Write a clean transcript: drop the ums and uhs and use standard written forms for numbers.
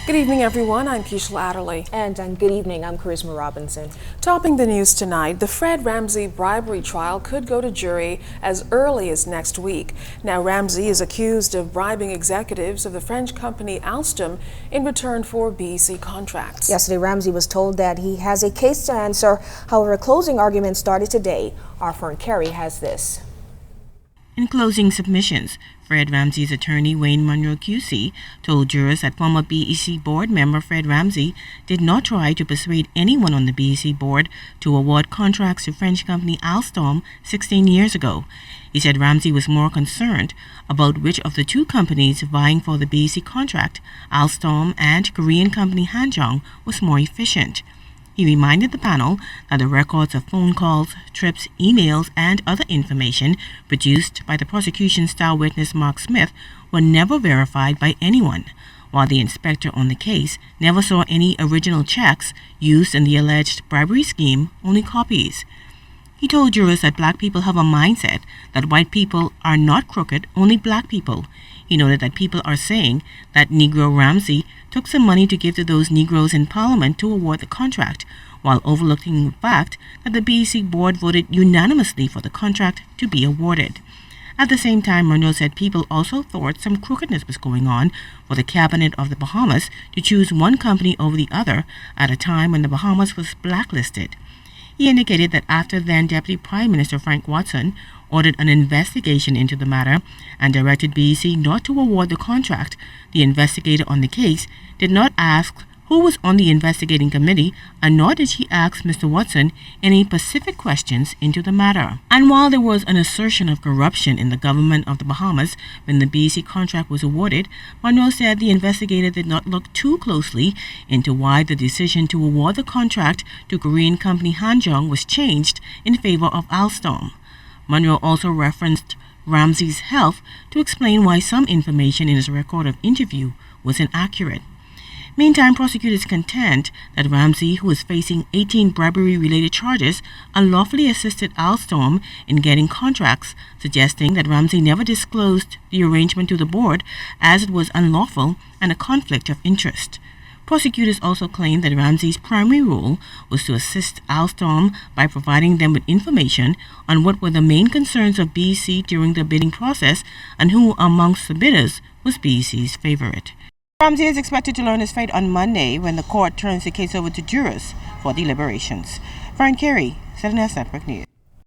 Good evening, everyone. I'm Keishla Adderley. And good evening. I'm Charisma Robinson. Topping the news tonight, the Fred Ramsey bribery trial could go to jury as early as next week. Now, Ramsey is accused of bribing executives of the French company Alstom in return for BEC contracts. Yesterday, Ramsey was told that he has a case to answer. However, closing arguments started today. Our friend Kerry has this. In closing submissions, Fred Ramsey's attorney Wayne Monroe QC told jurors that former BEC board member Fred Ramsey did not try to persuade anyone on the BEC board to award contracts to French company Alstom 16 years ago. He said Ramsey was more concerned about which of the two companies vying for the BEC contract, Alstom and Korean company Hanjong, was more efficient. He reminded the panel that the records of phone calls, trips, emails, and other information produced by the prosecution's star witness Mark Smith were never verified by anyone, while the inspector on the case never saw any original checks used in the alleged bribery scheme, only copies. He told jurors that black people have a mindset that white people are not crooked, only black people. He noted that people are saying that Negro Ramsey took some money to give to those Negroes in Parliament to award the contract, while overlooking the fact that the BEC board voted unanimously for the contract to be awarded. At the same time, Monroe said people also thought some crookedness was going on for the cabinet of the Bahamas to choose one company over the other at a time when the Bahamas was blacklisted. He indicated that after then-Deputy Prime Minister Frank Watson ordered an investigation into the matter and directed BEC not to award the contract, the investigator on the case did not ask who was on the investigating committee, and nor did she ask Mr. Watson any specific questions into the matter. And while there was an assertion of corruption in the government of the Bahamas when the BEC contract was awarded, Monroe said the investigator did not look too closely into why the decision to award the contract to Korean company Hanjong was changed in favor of Alstom. Monroe also referenced Ramsey's health to explain why some information in his record of interview was inaccurate. Meantime, prosecutors contend that Ramsey, who is facing 18 bribery-related charges, unlawfully assisted Alstom in getting contracts, suggesting that Ramsey never disclosed the arrangement to the board as it was unlawful and a conflict of interest. Prosecutors also claim that Ramsey's primary role was to assist Alstom by providing them with information on what were the main concerns of BEC during the bidding process and who amongst the bidders was BEC's favorite. Ramsey is expected to learn his fate on Monday when the court turns the case over to jurors for deliberations. Frank Carey, 7 Network News.